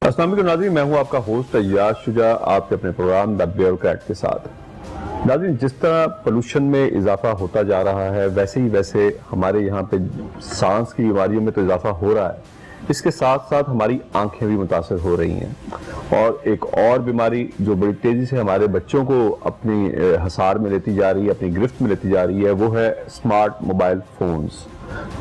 अस्सलाम वालेकुम नाज़रीन, मैं हूं आपका होस्ट अय्याज शुजा आपके अपने प्रोग्राम द ब्यूरोक्रेट के साथ। नाज़रीन, जिस तरह पोल्यूशन में इजाफा होता जा रहा है वैसे हमारे यहाँ पे सांस की बीमारियों में तो इजाफा हो रहा है, इसके साथ साथ हमारी आंखें भी मुतासर हो रही हैं। और एक और बीमारी जो बड़ी तेज़ी से हमारे बच्चों को अपनी हसार में लेती जा रही है, अपनी गिरफ्त में लेती जा रही है, वो है स्मार्ट मोबाइल फोन्स,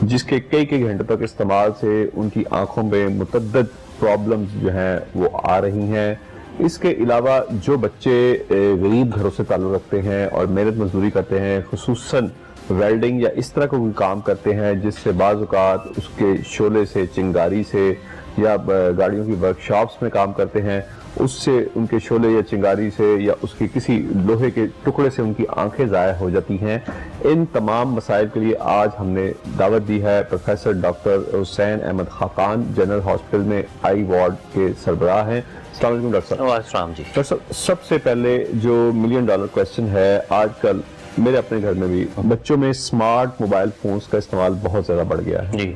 जिसके कई कई घंटों तक इस्तेमाल से उनकी आंखों में मुतअद्दिद प्रॉब्लम्स जो हैं वो आ रही हैं। इसके अलावा जो बच्चे गरीब घरों से ताल्लुक़ रखते हैं और मेहनत मजदूरी करते हैं, खुसूसन वेल्डिंग या इस तरह का कोई काम करते हैं जिससे बाज़ औक़ात उसके शोले से, चिंगारी से, या गाड़ियों की वर्कशॉप्स में काम करते हैं, उससे उनके शोले या चिंगारी से या उसकी किसी लोहे के टुकड़े से उनकी आंखें ज़ाया हो जाती हैं। इन तमाम मसाइल के लिए आज हमने दावत दी है professor doctor Hussain Ahmed Khaqan, general hospital में आई वार्ड के सरबराह हैं। अस्सलाम वालेकुम डॉक्टर साहब। वालेकुम जी। डॉक्टर साहब, सबसे पहले जो $1 मिलियन क्वेश्चन है, आजकल मेरे अपने घर में भी बच्चों में स्मार्ट मोबाइल फोन्स का इस्तेमाल बहुत ज़्यादा बढ़ गया है जी।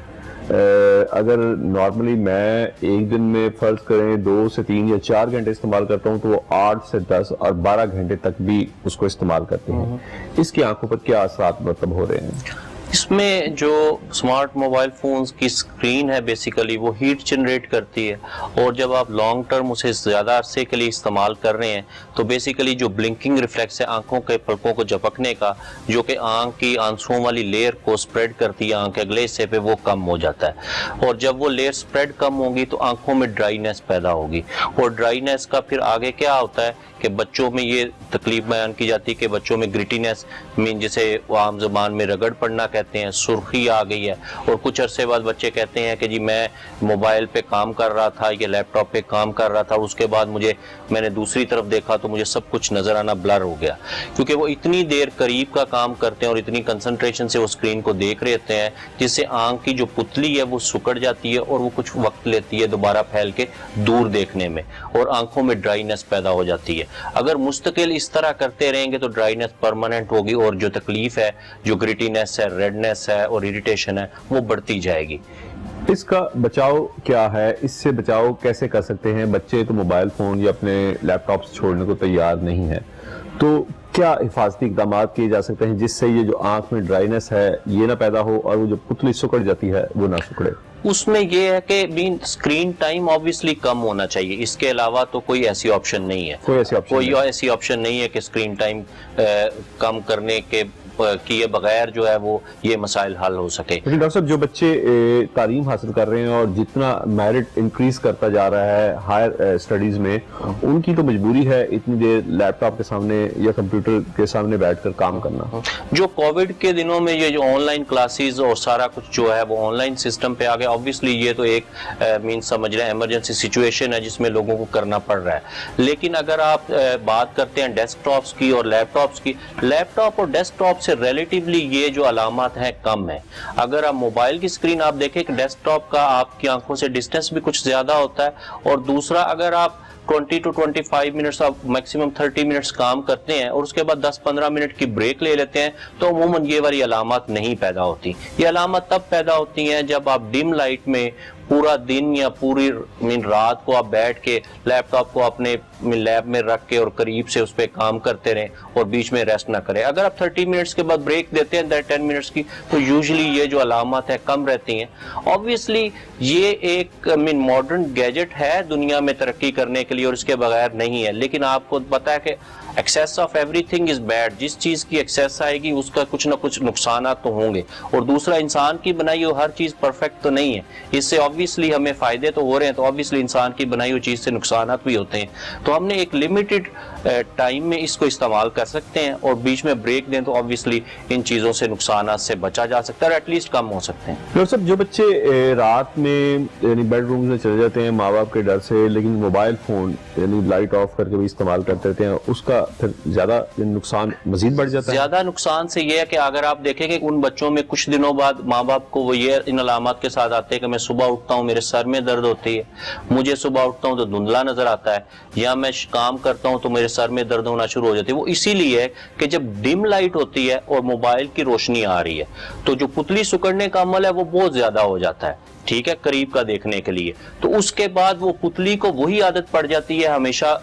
अगर नॉर्मली मैं एक दिन में फर्ज करें 2 से 3 या 4 घंटे इस्तेमाल करता हूं, तो वो 8 से 10 और 12 घंटे तक भी उसको इस्तेमाल करते हैं। इसकी आंखों पर क्या असरात मतलब हो रहे हैं? इसमें जो स्मार्ट मोबाइल फोन्स की स्क्रीन है बेसिकली वो हीट जनरेट करती है, और जब आप लॉन्ग टर्म उसे ज़्यादा अरसे के लिए इस्तेमाल कर रहे हैं तो बेसिकली जो ब्लिंकिंग रिफ्लेक्स है आंखों के पलकों को झपकने का, जो कि आंख की आंसुओं वाली लेयर को स्प्रेड करती है आंख के अगले हिस्से पे, वो कम हो जाता है। और जब वो लेयर स्प्रेड कम होगी तो आंखों में ड्राइनेस पैदा होगी, और ड्राइनेस का फिर आगे क्या होता है कि बच्चों में ये तकलीफ बयान की जाती है कि बच्चों में ग्रिटीनेस मीन, जिसे आम ज़बान में रगड़ पड़ना कहते हैं, सुर्खी आ गई है। और कुछ अरसे बाद बच्चे कहते हैं कि जी मैं मोबाइल पे काम कर रहा था या लैपटॉप पे काम कर रहा था, उसके बाद मैंने दूसरी तरफ देखा तो मुझे सब कुछ नज़र आना ब्लर हो गया, क्योंकि वो इतनी देर करीब का काम करते हैं और इतनी कंसंट्रेशन से वो स्क्रीन को देख रहे होते हैं, जिससे आंख की जो पुतली है वो सुकड़ जाती है और वो कुछ वक्त लेती है दोबारा फैल के दूर देखने में, और आंखों में ड्राइनेस पैदा हो जाती है। अगर मुस्तकिल इस तरह करते रहेंगे तो ड्राइनेस परमानेंट होगी, और जो तकलीफ है, जो ग्रिटीनेस है, रेडनेस है और इरिटेशन है, वो बढ़ती जाएगी। इसका बचाव क्या है? इससे बचाव कैसे कर सकते हैं? बच्चे तो मोबाइल फोन या अपने लैपटॉप छोड़ने को तैयार नहीं है, तो क्या हिफाजती इकदाम किए जा सकते हैं जिससे ये जो आंख में ड्राइनेस है ये ना पैदा हो और वो जो पुतली सुकड़ जाती है वो ना सुकड़े? उसमें ये है कि बीन स्क्रीन टाइम ऑब्वियसली कम होना चाहिए, इसके अलावा तो कोई ऐसी ऑप्शन नहीं है। कोई ऐसी ऑप्शन नहीं है कि स्क्रीन टाइम कम करने के किए बगैर जो है वो ये मसाइल हल हो सके। लेकिन डॉक्टर साहब, जो बच्चे तालीम हासिल कर रहे हैं और जितना मेरिट इंक्रीज करता जा रहा है हायर स्टडीज में, उनकी तो मजबूरी है इतनी देर लैपटॉप के सामने या कंप्यूटर के सामने बैठकर काम करना। जो कोविड के दिनों में ये जो ऑनलाइन क्लासेस और सारा कुछ जो है वो ऑनलाइन सिस्टम पे आ गया, ऑब्वियसली ये तो एक मीन समझ रहे हैं इमरजेंसी सिचुएशन है जिसमें लोगों को करना पड़ रहा है। लेकिन अगर आप बात करते हैं डेस्कटॉप्स की और लैपटॉप्स की, लैपटॉप और डेस्कटॉप से रिलेटिवली ये जो अलामत है कम है। अगर आप मोबाइल की स्क्रीन आप देखें कि डेस्कटॉप का आपकी आंखों से डिस्टेंस भी कुछ ज्यादा होता है, और दूसरा अगर आप 20 to 25 मिनट्स आप मैक्सिमम 30 मिनट्स काम करते हैं और उसके बाद 10-15 मिनट की ब्रेक ले लेते हैं, तो अमूमन ये वाली अलामत नहीं पैदा होती। ये अलामत तब पैदा होती हैं जब आप डिम लाइट में पूरा दिन या पूरी रात को आप बैठ के लैपटॉप को अपने लैब में रख के और करीब से उस पर काम करते रहें और बीच में रेस्ट ना करें। अगर आप 30 मिनट्स के बाद ब्रेक देते हैं 10 मिनट्स की, तो यूजुअली ये जो अलामत है कम रहती हैं। ऑब्वियसली ये एक मॉडर्न गैजेट है दुनिया में तरक्की करने के लिए और इसके बगैर नहीं है, लेकिन आपको पता है कि excess of everything is bad. जिस चीज की एक्सेस आएगी उसका कुछ ना कुछ नुकसान तो होंगे, और दूसरा इंसान की बनाई हुई हर चीज परफेक्ट तो नहीं है, इससे ऑब्वियसली हमें फायदे तो हो रहे हैं, तो ऑब्वियसली इंसान की बनाई हुई चीज से नुकसान भी होते हैं। तो हमने एक लिमिटेड टाइम में इसको इस्तेमाल कर सकते हैं, और बीच में ब्रेक दें तो ऑब्वियसली इन चीजों से नुकसान से बचा जा सकता है और एटलीस्ट कम हो सकते हैं। डॉक्टर साहब, जो बच्चे रात में यानी बेडरूम में चले जाते हैं माँ बाप के डर से, लेकिन मोबाइल फोन यानी लाइट ऑफ करके भी इस्तेमाल करते रहते हैं, उसका फिर ज्यादा नुकसान मजीद बढ़ जाता है? ज्यादा नुकसान से ये है कि अगर आप देखेंगे उन बच्चों में कुछ दिनों बाद माँ बाप को वो ये इन अलामत के साथ आते हैं कि मैं सुबह उठता हूँ मेरे सर में दर्द होती है, मुझे सुबह उठता हूँ तो धुंधला नजर आता है, या मैं काम करता हूँ तो मेरे सर में दर्द होना शुरू हो जाती है। वो इसीलिए है कि जब डिम लाइट होती है और मोबाइल की रोशनी आ रही है तो जो पुतली सिकुड़ने का अमल है वो बहुत ज्यादा हो जाता है, ठीक है, करीब का देखने के लिए। तो उसके बाद वो पुतली को वही आदत पड़ जाती है हमेशा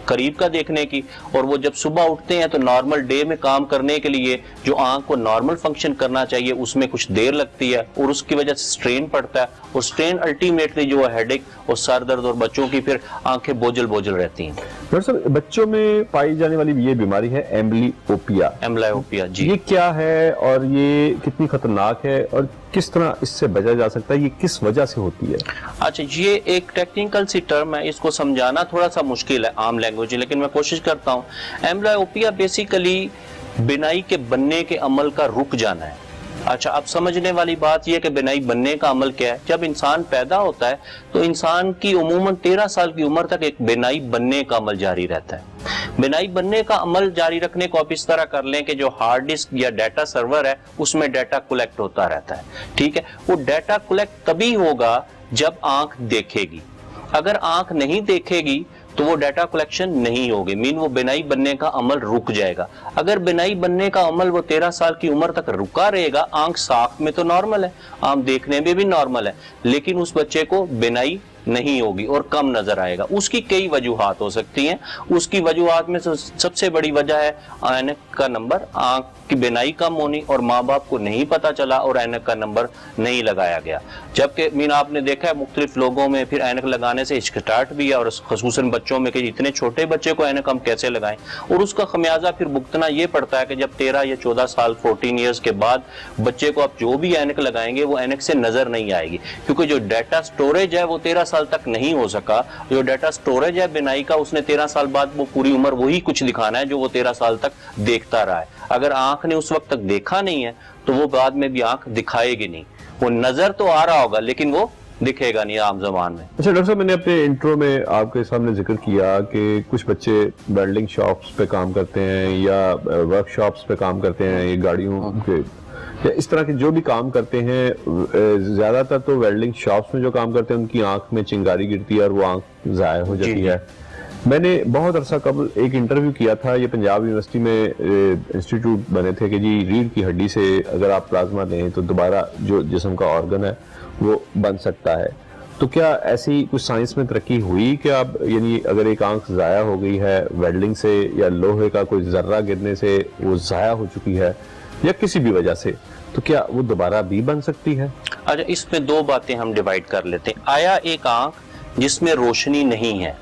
करीब का देखने की, और वो जब सुबह उठते हैं तो नॉर्मल डे में काम करने के लिए जो आंख को नॉर्मल फंक्शन करना चाहिए उसमें कुछ देर लगती है और उसकी वजह से स्ट्रेन पड़ता है, और स्ट्रेन अल्टीमेटली जो है हेडेक और सर दर्द, और बच्चों की फिर आंखें बोझल बोझल रहती हैं। डॉक्टर साहब, बच्चों में पाई जाने वाली ये बीमारी है एम्बलियोपिया। एम्बलियोपिया जी, ये क्या है और ये कितनी खतरनाक है और किस तरह इससे बचा जा सकता है, ये किस वजह से होती है? अच्छा, ये एक टेक्निकल सी टर्म है, इसको समझाना थोड़ा सा मुश्किल है आम लैंग्वेज, लेकिन मैं कोशिश करता हूँ। एम्बलियोपिया बेसिकली बिनाई के बनने के अमल का रुक जाना है। अच्छा, अब समझने वाली बात यह कि बिनाई बनने का अमल क्या है। जब इंसान पैदा होता है तो इंसान की उमूमन 13 साल की उम्र तक एक बिनाई बनने का अमल जारी रहता है। बिनाई बनने का अमल जारी रखने को आप इस तरह कर लें कि जो हार्ड डिस्क या डाटा सर्वर है उसमें डाटा कलेक्ट होता रहता है, ठीक है। वो डाटा कलेक्ट तभी होगा जब आंख देखेगी। अगर आंख नहीं देखेगी तो वो डाटा कलेक्शन नहीं होगी, मीन वो बिनाई बनने का अमल रुक जाएगा। अगर बिनाई बनने का अमल वो 13 साल की उम्र तक रुका रहेगा, आंख साफ में तो नॉर्मल है, आंख देखने में भी नॉर्मल है, लेकिन उस बच्चे को बिनाई नहीं होगी और कम नजर आएगा। उसकी कई वजूहात हो सकती हैं। उसकी वजूहात में सबसे बड़ी वजह है ऐनक का नंबर, आंख की बिनाई कम होनी, और माँ बाप को नहीं पता चला और ऐनक का नंबर नहीं लगाया गया। जबकि मीन आपने देखा है मुख्तलिफ लोगों में फिर ऐनक लगाने से हिचकिचाहट भी है, और खसूसन बच्चों में कि इतने छोटे बच्चे को ऐनक हम कैसे लगाएं, और उसका खमियाजा फिर भुगतना ये पड़ता है कि जब 13 या 14 साल 14 ईयर्स के बाद बच्चे को आप जो भी ऐनक लगाएंगे वो ऐनक से नजर नहीं आएगी, क्योंकि जो डाटा स्टोरेज है वो 13 साल तक नहीं हो सका। जो डाटा स्टोरेज है बिनाई का, उसने 13 साल बाद वो पूरी उम्र वही कुछ दिखाना है जो वो 13 साल तक देखता रहा है। अगर आंख ने उस वक्त तक देखा नहीं है तो वो बाद में भी आंख दिखाएगी नहीं। वो नजर तो आ रहा होगा लेकिन वो दिखेगा नहीं आम जबान में। अच्छा डॉक्टर साहब, मैंने अपने इंट्रो में आपके सामने जिक्र किया कि कुछ बच्चे वेल्डिंग शॉप्स पे काम करते हैं या वर्कशॉप्स पे काम करते हैं, ये गाड़ियों के या इस तरह के जो भी काम करते हैं, ज्यादातर तो वेल्डिंग शॉप्स में जो काम करते हैं उनकी आंख में चिंगारी गिरती है और वो आंख जाया हो जाती है। मैंने बहुत अरसा कबल एक इंटरव्यू किया था, ये पंजाब यूनिवर्सिटी में इंस्टीट्यूट बने थे कि जी रीढ़ की हड्डी से अगर आप प्लाज्मा दें तो दोबारा जो जिस्म का ऑर्गन है वो बन सकता है। तो क्या ऐसी कुछ साइंस में तरक्की हुई कि आप यानी अगर एक आंख जाया हो गई है वेल्डिंग से या लोहे का कोई जर्रा गिरने से वो जाया हो चुकी है या किसी भी वजह से, तो क्या वो दोबारा भी बन सकती है? अच्छा, इसमें दो बातें हम डिवाइड कर लेते हैं। आया एक आंख जिसमें रोशनी नहीं है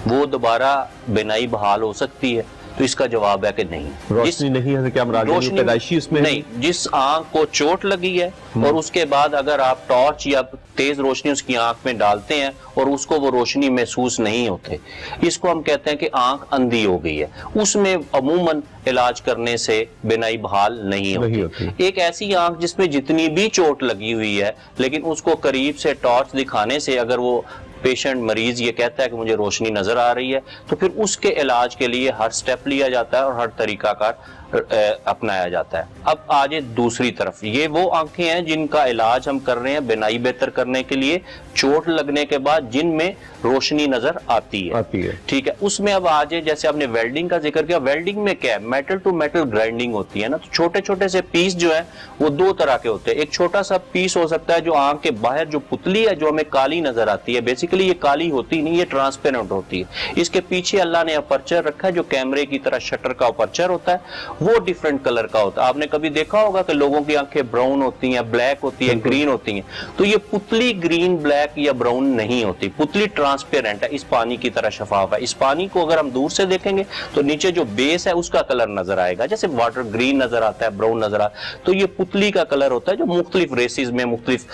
वो दोबारा बिनाई बहाल हो सकती है? तो इसका जवाब है कि नहीं। रोशनी नहीं है तो क्या रोशनी पैदाइशी उसमें नहीं, जिस आंख को चोट लगी है और उसके बाद अगर आप टॉर्च या तेज रोशनी उसकी आंख में डालते हैं और उसको वो रोशनी महसूस नहीं होते, इसको हम कहते हैं कि आंख अंधी हो गई है। उसमें अमूमन इलाज करने से बिनाई बहाल नहीं होती। एक ऐसी आंख जिसमें जितनी भी चोट लगी हुई है लेकिन उसको करीब से टॉर्च दिखाने से अगर वो पेशेंट मरीज ये कहता है कि मुझे रोशनी नजर आ रही है तो फिर उसके इलाज के लिए हर स्टेप लिया जाता है और हर तरीकाकार अपनाया जाता है। अब आजे दूसरी तरफ, ये वो आंखें हैं जिनका इलाज हम कर रहे हैं बिनाई बेहतर करने के लिए, चोट लगने के बाद जिनमें रोशनी नजर आती है। ठीक है, उसमें अब आजे जैसे आपने वेल्डिंग का जिक्र किया, वेल्डिंग में क्या है, मेटल टू मेटल ग्राइंडिंग होती है ना, तो छोटे छोटे से पीस जो है वो दो तरह के होते हैं। एक छोटा सा पीस हो सकता है जो आंख के बाहर जो पुतली है जो हमें काली नजर आती है, बेसिकली ये काली होती नहीं, ये ट्रांसपेरेंट होती है। इसके पीछे अल्लाह ने अपर्चर रखा है जो कैमरे की तरह शटर का अपर्चर होता है, वो डिफरेंट कलर का होता है। आपने कभी देखा होगा कि लोगों की आंखें ब्राउन होती हैं, ब्लैक होती है, ग्रीन होती हैं, तो ये पुतली ग्रीन, ब्लैक या ब्राउन नहीं होती। पुतली ट्रांसपेरेंट है, इस पानी की तरह शफाफ है। इस पानी को अगर हम दूर से देखेंगे तो नीचे जो बेस है उसका कलर नजर आएगा, जैसे वाटर ग्रीन नजर आता है, ब्राउन नजर आता है, तो ये पुतली का कलर होता है जो मुख्तलिफ रेसिस में, मुख्तलिफ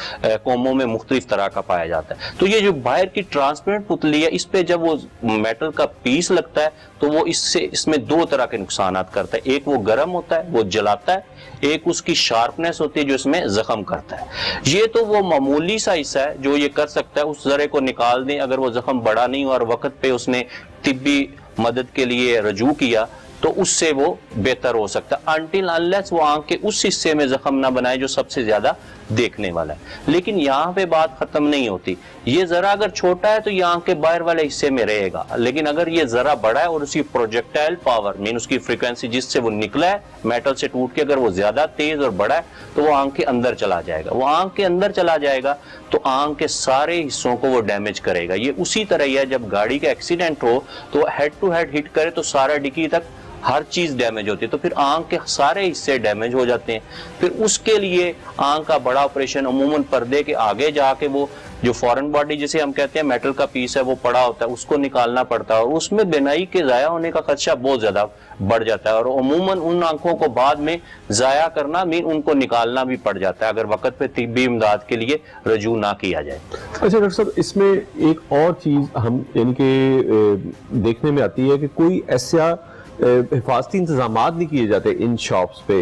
कौमों में मुख्तलिफ तरह का पाया जाता है। तो ये जो बाहर की ट्रांसपेरेंट पुतली है, इस पे जब वो मेटल का पीस लगता है तो वो इसमें दो तरह के नुकसान करता है। एक वो गर्म होता है, वो जलाता है, एक उसकी शार्पनेस होती है जो इसमें जख्म करता है। ये तो वो मामूली सा हिस्सा है जो ये कर सकता है, उस जरे को निकाल दें। अगर वो जख्म बड़ा नहीं हुआ और वक्त पे उसने तिब्बी मदद के लिए रजू किया तो उससे वो बेहतर हो सकता है, अनटिल अनलेस वो आंख के उस हिस्से में जख्म ना बनाए जो सबसे ज्यादा देखने वाला है। लेकिन यहाँ पे बात खत्म नहीं होती, ये जरा अगर छोटा है तो ये आंख के बाहर वाले हिस्से में रहेगा, लेकिन अगर ये जरा बड़ा है और उसकी प्रोजेक्टाइल पावर मीन उसकी फ्रीक्वेंसी जिससे वो निकला है मेटल से टूट के, अगर वो ज्यादा तेज और बड़ा है तो वो आंख के अंदर चला जाएगा। वो आंख के अंदर चला जाएगा तो आंख के सारे हिस्सों को वो डैमेज करेगा। ये उसी तरह ही है, जब गाड़ी का एक्सीडेंट हो तो हेड टू हेड हिट करे तो सारा डिक्की तक हर चीज डैमेज होती है, तो फिर आंख के सारे हिस्से डैमेज हो जाते हैं। फिर उसके लिए आंख का बड़ा ऑपरेशन अमूमन पर्दे के आगे जाके वो जो फॉरेन बॉडी जिसे हम कहते हैं मेटल का पीस है वो पड़ा होता है उसको निकालना पड़ता है, और उसमें बिनाई के जाया होने का खर्चा बहुत ज्यादा बढ़ जाता है, और अमूमन उन आंखों को बाद में जाया करना मीन उनको निकालना भी पड़ जाता है अगर वक्त पे तिब्बी इमदाद के लिए रजू ना किया जाए। अच्छा डॉक्टर साहब, इसमें एक और चीज हम यानी कि देखने में आती है कि कोई ऐसा हिफाजती इंतजामात नहीं किए जाते इन शॉप्स पे,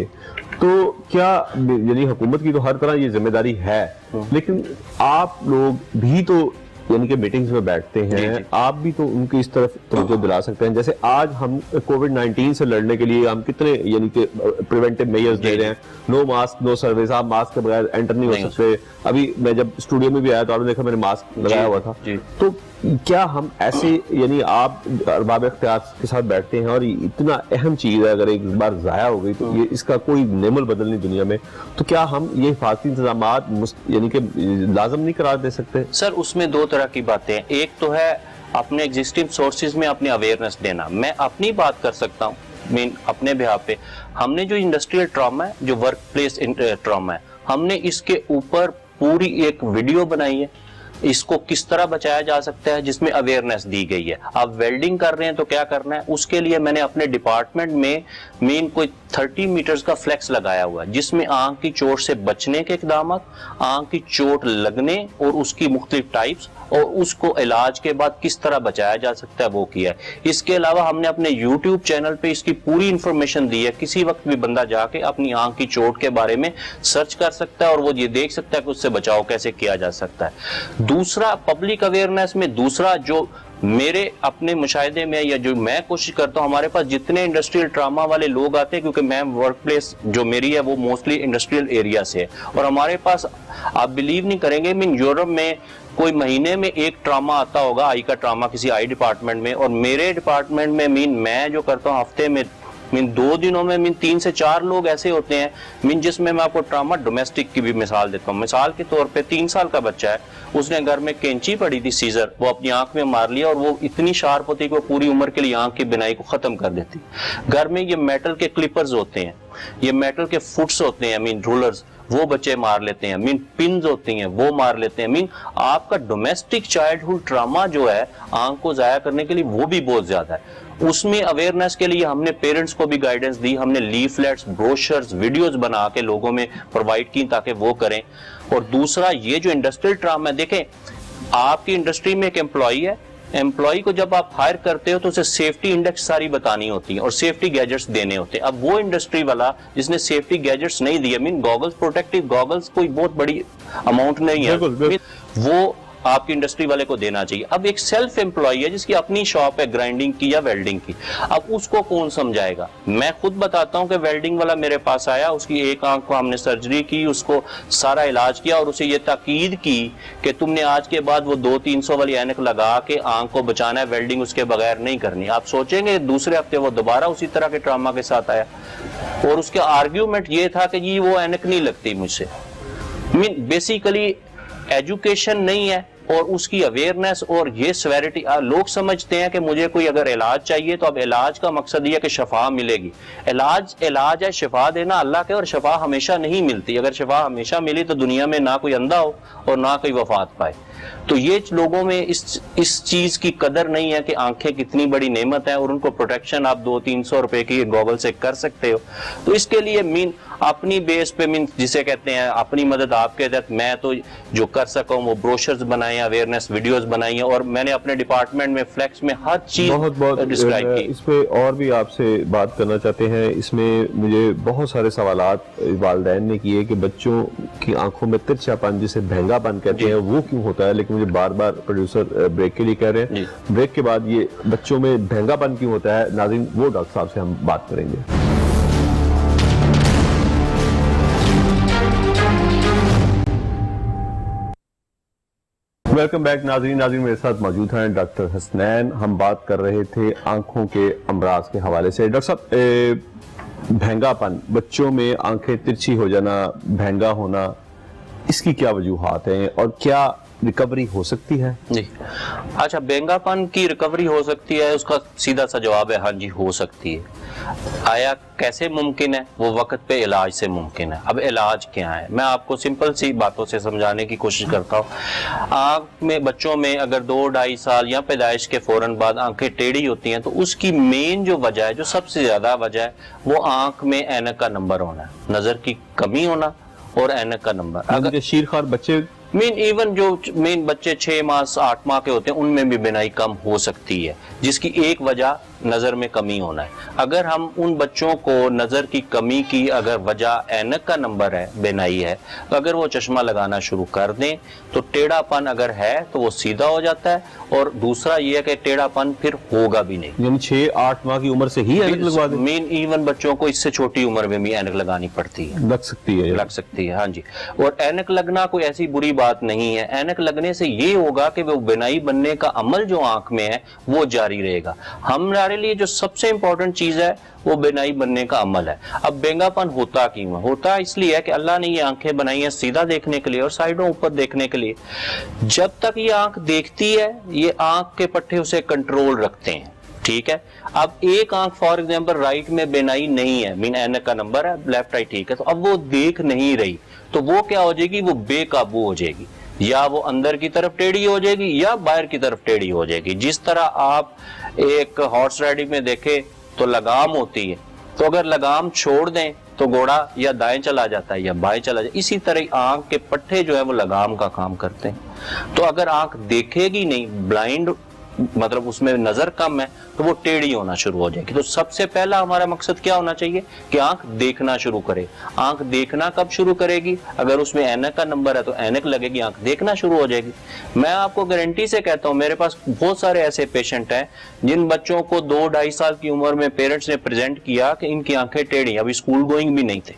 तो क्या यानी हुकूमत की तो हर तरह ये जिम्मेदारी है, लेकिन आप लोग भी तो यानी कि मीटिंग्स में बैठते हैं, आप भी तो उनकी इस तरफ तवज्जो दिला सकते हैं। जैसे आज हम कोविड-19 से लड़ने के लिए हम कितने यानी कि प्रिवेंटिव मेजर्स ले रहे हैं, नो मास्क नो सर्विस, आप मास्क के बगैर एंटर नहीं हो सकते। अभी मैं जब स्टूडियो में भी आया तो आपने देखा मैंने मास्क लगाया हुआ था। तो क्या हम ऐसे यानी आप अरबाब इख्तियार के साथ बैठते हैं और इतना अहम चीज है अगर एक बार जाया हो गई तो ये इसका कोई नेमल बदल नहीं दुनिया में, तो क्या हम ये हिफाजती इंतजामात यानी कि लाजम नहीं करार दे सकते? सर उसमें दो तरह की बातें हैं, एक तो है अपने एग्जिस्टिंग सोर्सेज में अपनी अवेयरनेस देना। मैं अपनी बात कर सकता हूँ मीन अपने बिहाफ पे, हमने जो इंडस्ट्रियल ट्रॉमा है, जो वर्क प्लेस ट्रॉमा है, हमने इसके ऊपर पूरी एक वीडियो बनाई है, इसको किस तरह बचाया जा सकता है जिसमें अवेयरनेस दी गई है। आप वेल्डिंग कर रहे हैं तो क्या करना है, उसके लिए मैंने अपने डिपार्टमेंट में मीन कोई 30 मीटर्स का फ्लेक्स लगाया हुआ है जिसमें आंख की चोट से बचने के इकदाम, आंख की चोट लगने और उसकी मुख्तलिफ टाइप्स और उसको इलाज के बाद किस तरह बचाया जा सकता है वो किया है। इसके अलावा हमने अपने YouTube चैनल पे इसकी पूरी इंफॉर्मेशन दी है, किसी वक्त भी बंदा जाके अपनी आंख की चोट के बारे में सर्च कर सकता है और वो ये देख सकता है कि उससे बचाव कैसे किया जा सकता है। दूसरा पब्लिक अवेयरनेस में, दूसरा जो मेरे अपने मुशाहिदे में या जो मैं कोशिश करता हूं, हमारे पास जितने इंडस्ट्रियल ट्रामा वाले लोग आते हैं, क्योंकि मैं वर्क प्लेस जो मेरी है वो मोस्टली इंडस्ट्रियल एरिया से है, और हमारे पास आप बिलीव नहीं करेंगे मीन यूरोप में कोई महीने में एक ट्रामा आता होगा, आई का ट्रामा किसी आई डिपार्टमेंट में, और मेरे डिपार्टमेंट में मीन मैं जो करता हूँ हफ्ते में मीन 2 दिनों में मीन 3 से 4 लोग ऐसे होते हैं मीन जिसमें मैं आपको ट्रामा डोमेस्टिक की भी मिसाल देता हूँ। मिसाल के तौर पे 3 साल का बच्चा है, उसने घर में कैंची पड़ी थी सीजर, वो अपनी आंख में मार लिया और वो इतनी शार्प होती कि वो पूरी उम्र के लिए आंख की बिनाई को खत्म कर देती। घर में ये मेटल के क्लिपर्स होते हैं, ये मेटल के फुट्स होते हैं मीन रूलर्स, वो बच्चे मार लेते हैं, मीन पिन्स होती हैं वो मार लेते हैं। मीन आपका डोमेस्टिक चाइल्डहुड ट्रामा जो है आंख को जाया करने के लिए वो भी बहुत ज्यादा है। उसमें अवेयरनेस के लिए हमने पेरेंट्स को भी गाइडेंस दी, हमने लीफलेट्स, ब्रोशर्स, वीडियोस बना के लोगों में प्रोवाइड की ताकि वो करें। और दूसरा ये जो इंडस्ट्रियल ट्रामा है, देखें आपकी इंडस्ट्री में एक एम्प्लॉय है, एम्प्लॉय को जब आप हायर करते हो तो उसे सेफ्टी इंडेक्स सारी बतानी होती है और सेफ्टी गैजेट्स देने होते हैं। अब वो इंडस्ट्री वाला जिसने सेफ्टी गैजेट्स नहीं दिए, मीन गॉगल्स, प्रोटेक्टिव गॉगल्स कोई बहुत बड़ी अमाउंट नहीं है, वो आपकी इंडस्ट्री वाले को देना चाहिए। अब एक सेल्फ एम्प्लॉय है जिसकी अपनी शॉप है ग्राइंडिंग की या वेल्डिंग की, अब उसको कौन समझाएगा? मैं खुद बताता हूं कि वेल्डिंग वाला मेरे पास आया, उसकी एक आंख को हमने सर्जरी की, उसको सारा इलाज किया और उसे ये ताकीद की कि तुमने आज के बाद वो 200-300 वाली ऐनक लगा के आंख को बचाना है, वेल्डिंग उसके बगैर नहीं करनी। आप सोचेंगे दूसरे हफ्ते वो दोबारा उसी तरह के ट्रामा के साथ आया और उसका आर्ग्यूमेंट ये था कि जी वो ऐनक नहीं लगती मुझसे। मीन बेसिकली एजुकेशन नहीं है और उसकी अवेयरनेस और ये सेवेरिटी। लोग समझते हैं कि मुझे कोई अगर इलाज चाहिए तो अब इलाज का मकसद ये है कि शफा मिलेगी। इलाज है, शफा देना अल्लाह के, और शफा हमेशा नहीं मिलती। अगर शफा हमेशा मिली तो दुनिया में ना कोई अंधा हो और ना कोई वफात पाए। तो ये लोगों में इस चीज की कदर नहीं है कि आंखें कितनी बड़ी नेमत है और उनको प्रोटेक्शन आप 200-300 रुपए की गॉगल से कर सकते हो। तो इसके लिए मीन अपनी बेस पे मीन जिसे कहते हैं अपनी मदद आपके तहत मैं तो जो कर सका हूँ वो ब्रोशर्स बनाए, अवेयरनेस वीडियोस बनाई हैं, और मैंने अपने डिपार्टमेंट में फ्लेक्स में हर चीज बहुत डिस्क्राइब की। इस पे और भी आपसे बात करना चाहते हैं। इसमें मुझे बहुत सारे सवालात वालिदैन ने किए कि बच्चों की आंखों में तिरछापन जिसे भैंगापन कहते हैं वो क्यों होता है, लेकिन मुझे बार बार प्रोड्यूसर ब्रेक के लिए कह रहे हैं, ब्रेक के बाद ये बच्चों में भैंगापन क्यों होता है, नाज़रीन वो डॉक्टर साहब से हम बात करेंगे। वेलकम बैक नाज़रीन मेरे साथ मौजूद हैं डॉक्टर हसनैन। हम बात कर रहे थे आंखों के अमराज के हवाले से। डॉक्टर साहब, भैंगापन, बच्चों में आंखें तिरछी हो जाना, भैंगा होना, इसकी क्या वजूहात हैं और क्या रिकवरी हो सकती है? जी अच्छा, बेंगापन की रिकवरी हो सकती है, उसका सीधा सा जवाब है हाँ जी हो सकती है। आया कैसे मुमकिन है? वो वक्त पे इलाज से मुमकिन है। अब इलाज क्या है, मैं आपको सिंपल सी बातों से समझाने की कोशिश करता हूँ। आँख में बच्चों में अगर 2-2.5 साल या पैदाइश के फौरन बाद आंखें टेढ़ी होती हैं तो उसकी मेन जो वजह है, जो सबसे ज्यादा वजह है, वो आंख में ऐनक का नंबर होना है, नजर की कमी होना और ऐनक का नंबर। अगर शीरखार बच्चे इवन जो बच्चे 6 माह 8 माह के होते हैं उनमें भी बिनाई कम हो सकती है, जिसकी एक वजह नजर में कमी होना है। अगर हम उन बच्चों को नजर की कमी की अगर वजह ऐनक का नंबर है, बिनाई है, तो अगर वो चश्मा लगाना शुरू कर दें तो टेढ़ापन अगर है तो वो सीधा हो जाता है, और दूसरा ये है कि टेढ़ापन फिर होगा भी नहीं। यानी 6-8 माह की उम्र से ही ऐनक लगवा दें? इवन बच्चों को इससे छोटी उम्र में भी ऐनक लगानी पड़ती है, लग सकती है हाँ जी। और ऐनक लगना कोई ऐसी बुरी बात नहीं है। ऐनक लगने से ये होगा कि वो बिनाई बनने का अमल जो आंख में है वो जारी रहेगा। हमारे लिए जो सबसे इंपॉर्टेंट चीज है वो बिनाई बनने का अमल है। अब बेंगापन होता क्यों है? होता इसलिए है कि अल्लाह ने ये आंखें बनाई हैं सीधा देखने के लिए और साइडों ऊपर देखने के लिए। जब तक ये आंख देखती है, ये आंख के पट्टे उसे कंट्रोल रखते हैं, ठीक है। अब एक आंख फॉर एग्जांपल राइट में बिनाई नहीं है, मीन ऐनक का नंबर है, लेफ्ट राइट ठीक है, तो अब वो देख नहीं रही, तो वो क्या हो जाएगी? वो बेकाबू हो जाएगी, या वो अंदर की तरफ टेढ़ी हो जाएगी या बाहर की तरफ टेढ़ी हो जाएगी। जिस तरह आप एक हॉर्स राइडिंग में देखे तो लगाम होती है, तो अगर लगाम छोड़ दें तो घोड़ा या दाएं चला जाता है या बाएं चला जाता है। इसी तरह आंख के पट्टे जो है वो लगाम का काम करते हैं। तो अगर आंख देखेगी नहीं, ब्लाइंड मतलब उसमें नजर कम है, तो वो टेढ़ी होना शुरू हो जाएगी। तो सबसे पहला हमारा मकसद क्या होना चाहिए कि आंख देखना शुरू करे। आंख देखना कब शुरू करेगी? अगर उसमें ऐनक का नंबर है तो ऐनक लगेगी, आंख देखना शुरू हो जाएगी। मैं आपको गारंटी से कहता हूं, मेरे पास बहुत सारे ऐसे पेशेंट हैं जिन बच्चों को 2-2.5 साल की उम्र में पेरेंट्स ने प्रेजेंट किया कि इनकी आंखें टेढ़ी, अभी स्कूल गोइंग भी नहीं थे,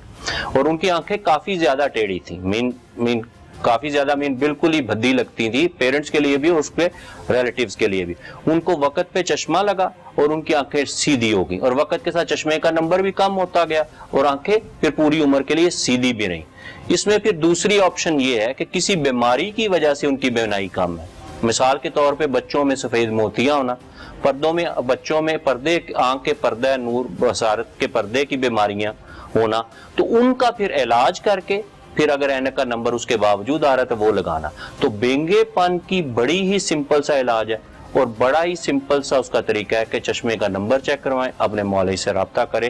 और उनकी आंखें काफी ज्यादा टेढ़ी थी, काफी ज्यादा बिल्कुल ही भद्दी लगती थी, पेरेंट्स के लिए भी और उसके रिलेटिव्स के लिए भी। उनको वक्त पे चश्मा लगा और उनकी आंखें सीधी हो गई, और वक्त के साथ चश्मे का नंबर भी कम होता गया और आंखें फिर पूरी उम्र के लिए सीधी भी रही। इसमें फिर दूसरी ऑप्शन ये है कि किसी बीमारी की वजह से उनकी बिनाई कम है। मिसाल के तौर पे बच्चों में सफेद मोतियां होना, पर्दों में बच्चों में पर्दे, आंख के पर्दे, नूर बसारत के पर्दे की बीमारियां होना, तो उनका फिर इलाज करके फिर अगर ऐनक का नंबर उसके बावजूद आ रहा है तो वो लगाना। तो बेंगेपन की बड़ी ही सिंपल सा इलाज है और बड़ा ही सिंपल सा उसका तरीका है कि चश्मे का नंबर चेक करवाएं, अपने मौलवी से राब्ता करें।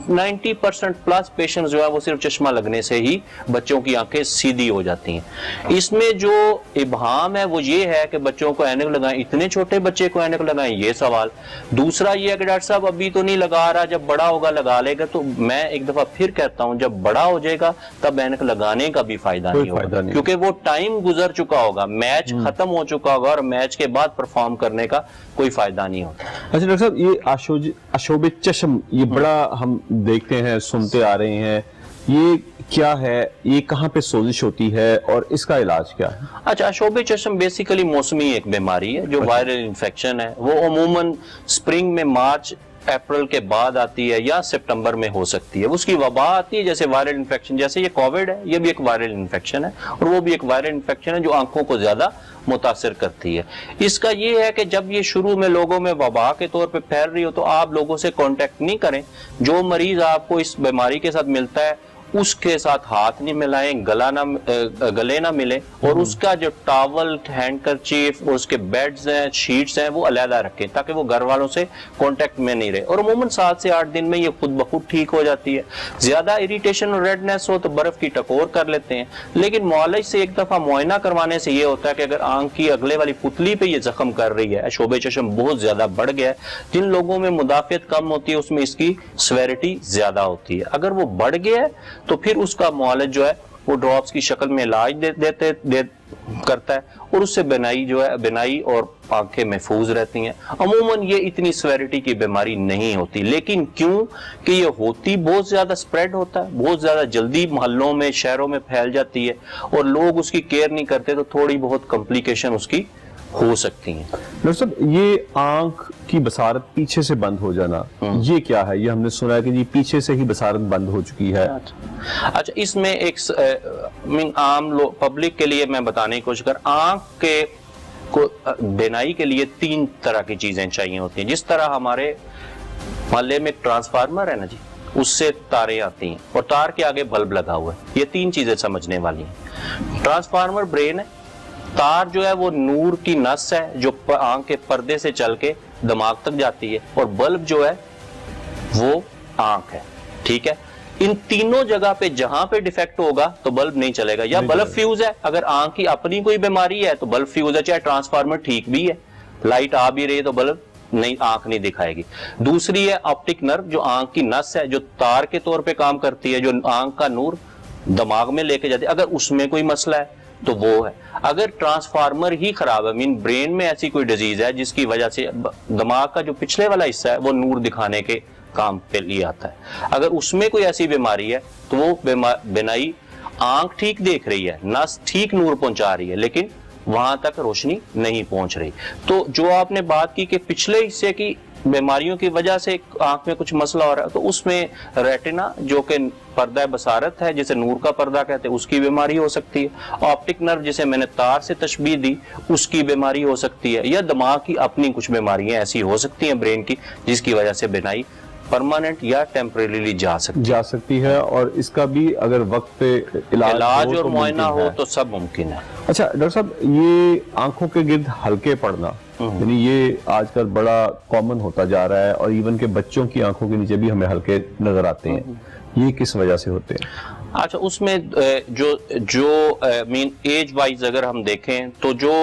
90% प्लस पेशेंट्स जो है वो सिर्फ चश्मा लगने से ही बच्चों की आंखें सीधी हो जाती हैं। इसमें जो इबहाम है वो ये है कि बच्चों को ऐनक लगाएं, इतने छोटे बच्चे को ऐनक लगाएं, ये सवाल। दूसरा ये है कि डॉक्टर साहब अभी तो नहीं लगा रहा, जब बड़ा होगा लगा लेगा। तो मैं एक दफा फिर कहता हूं, जब बड़ा हो जाएगा तब ऐनक लगाने का भी फायदा नहीं होगा, क्योंकि वो टाइम गुजर चुका होगा, मैच खत्म हो चुका होगा और मैच के बाद परफॉर्म करने का कोई फायदा नहीं होता। अच्छा डॉक्टर साहब, ये अशोबे चश्म, ये बड़ा हम देखते हैं, सुनते आ रहे हैं, ये क्या है, ये कहाँ पे सोजिश होती है और इसका इलाज क्या है? अच्छा, अशोबे चश्म बेसिकली मौसमी एक बीमारी है जो वायरल इन्फेक्शन है। वो अमूमन स्प्रिंग में, मार्च अप्रैल के बाद आती है या सितंबर में हो सकती है। उसकी वबा आती है जैसे वायरल इन्फेक्शन, जैसे ये कोविड है, ये भी एक वायरल इन्फेक्शन है और वो भी एक वायरल इन्फेक्शन है जो आंखों को ज्यादा मुतासिर करती है। इसका ये है कि जब ये शुरू में लोगों में वबा के तौर पे फैल रही हो तो आप लोगों से कांटेक्ट नहीं करें। जो मरीज आपको इस बीमारी के साथ मिलता है उसके साथ हाथ नहीं मिलाएं, गले ना मिले, और उसका जो टॉवल, हैंडकरचीफ और उसके बेड्स हैं, शीट्स हैं, वो अलहदा रखें ताकि वो घर वालों से कांटेक्ट में नहीं रहे। और अमूमन 7 से 8 दिन में ये खुद ब खुद ठीक हो जाती है। ज्यादा इरिटेशन और रेडनेस हो तो बर्फ की टकोर कर लेते हैं, लेकिन मुआलिज से एक दफा मुआयना करवाने से ये होता है कि अगर आंख की अगले वाली पुतली पे ये जख्म कर रही है, शोबे चश्म बहुत ज्यादा बढ़ गया है, जिन लोगों में मुदाफियत कम होती है उसमें इसकी सेवेरिटी ज्यादा होती है। अगर वो बढ़ गया है तो फिर उसका मुआलिज जो है वो ड्रॉप्स की शक्ल में इलाज करता है, और उससे बिनाई और आंखें महफूज रहती हैं। अमूमन ये इतनी सेवेरिटी की बीमारी नहीं होती, लेकिन क्यों कि ये होती बहुत ज्यादा स्प्रेड होता है, बहुत ज्यादा जल्दी मोहल्लों में, शहरों में फैल जाती है, और लोग उसकी केयर नहीं करते तो थोड़ी बहुत कॉम्प्लिकेशन उसकी हो सकती हैं। डॉक्टर साहब, ये आंख की बसारत पीछे से बंद हो जाना, ये क्या है? ये हमने सुना है कि जी पीछे से ही बसारत बंद हो चुकी है। अच्छा, इसमें एक आम लोग, पब्लिक के लिए मैं बताने की कोशिश कर, आंख के को बिनाई के लिए 3 तरह की चीजें चाहिए होती हैं। जिस तरह हमारे मोहल्ले में ट्रांसफार्मर है ना जी, उससे तारें आती हैं और तार के आगे बल्ब लगा हुआ है, ये 3 चीजें समझने वाली हैं। ट्रांसफार्मर ब्रेन है, तार जो है वो नूर की नस है जो आंख के पर्दे से चल के दिमाग तक जाती है, और बल्ब जो है वो आंख है। ठीक है, इन तीनों जगह पे जहां पे डिफेक्ट होगा तो बल्ब नहीं चलेगा, या बल्ब फ्यूज है, अगर आंख की अपनी कोई बीमारी है तो बल्ब फ्यूज है, चाहे ट्रांसफार्मर ठीक भी है, लाइट आ भी रही है तो बल्ब नहीं, आंख नहीं दिखाएगी। दूसरी है ऑप्टिक नर्व, जो आंख की नस है, जो तार के तौर पे काम करती है, जो आंख का नूर दिमाग में लेके जाती है। अगर उसमें कोई मसला है तो वो है। अगर ट्रांसफार्मर ही खराब है, मीन ब्रेन में ऐसी कोई डिजीज है जिसकी वजह से दिमाग का जो पिछले वाला हिस्सा है वो नूर दिखाने के काम पे लिए आता है, अगर उसमें कोई ऐसी बीमारी है तो वो बिनाई, आंख ठीक देख रही है, नस ठीक नूर पहुंचा रही है, लेकिन वहां तक रोशनी नहीं पहुंच रही। तो जो आपने बात की कि पिछले हिस्से की बीमारियों की वजह से आंख में कुछ मसला हो रहा है, तो उसमें रेटिना जो कि पर्दा बसारत है, जिसे नूर का पर्दा कहते हैं, उसकी बीमारी हो सकती है। ऑप्टिक नर्व जिसे मैंने तार से तशबीह दी, उसकी बीमारी हो सकती है, या दिमाग की अपनी कुछ बीमारियां ऐसी हो सकती हैं ब्रेन की, जिसकी वजह से बिनाई परमानेंट या टेम्परेरीली जा सकती है। और इसका भी अगर वक्त पे इलाज और मुआयना हो तो सब मुमकिन है। अच्छा डॉक्टर साहब, ये आंखों के गिर्द हल्के पड़ना, यानी ये आजकल बड़ा कॉमन होता जा रहा है, और इवन के बच्चों की आंखों के नीचे भी हमें हल्के नजर आते हैं, ये किस वजह से होते हैं? अच्छा, उसमें जो मीन एज वाइज अगर हम देखें तो जो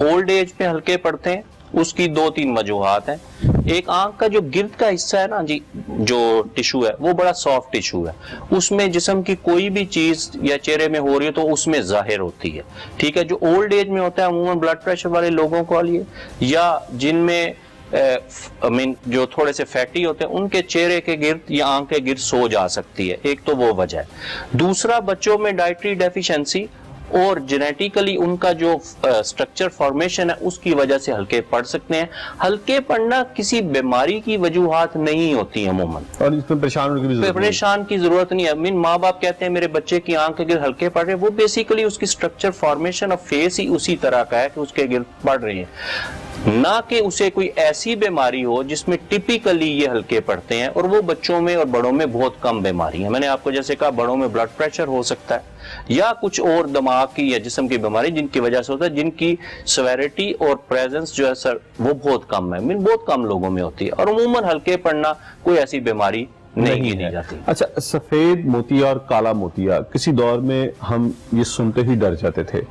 ओल्ड एज में हल्के पड़ते हैं उसकी 2-3 वजूहात हैं। एक, आंख का जो गिर्द का हिस्सा है ना जी, जो टिश्यू है वो बड़ा सॉफ्ट टिश्यू है, उसमें जिस्म की कोई भी चीज या चेहरे में हो रही है तो उसमें जाहिर होती है। ठीक है, जो ओल्ड एज में होता है अमूमन ब्लड प्रेशर वाले लोगों को लिए, या जिनमें जो थोड़े से फैटी होते हैं, उनके चेहरे के गिर्द या आंख के गिर्द सो जा सकती है। एक तो वो वजह है। दूसरा, बच्चों में डाइटरी डेफिशिएंसी और जेनेटिकली उनका जो स्ट्रक्चर फॉर्मेशन है उसकी वजह से हल्के पड़ सकते हैं। हल्के पड़ना किसी बीमारी की वजूहात नहीं होती है अमूमन, और इसमें परेशान की जरूरत नहीं है। मीन माँ बाप कहते हैं मेरे बच्चे की आंख के गिर्द हल्के पड़ रहे हैं, वो बेसिकली उसकी स्ट्रक्चर फॉर्मेशन ऑफ फेस ही उसी तरह का है कि उसके गिर्द पड़ रहे हैं, ना कि उसे कोई ऐसी बीमारी हो जिसमें टिपिकली ये हल्के पड़ते हैं। और वो बच्चों में और बड़ों में बहुत कम बीमारी है। मैंने आपको जैसे कहा, बड़ों में ब्लड प्रेशर हो सकता है या कुछ और दिमाग की या जिस्म की बीमारी जिनकी वजह से होता है, जिनकी सेवेरिटी और प्रेजेंस जो है सर वो बहुत कम है, मीन बहुत कम लोगों में होती है, और अमूमन हल्के पड़ना कोई ऐसी बीमारी नहीं गिनी जाती। अच्छा, सफेद मोतिया और काला मोतिया किसी दौर में हम ये सुनते ही डर जाते थे,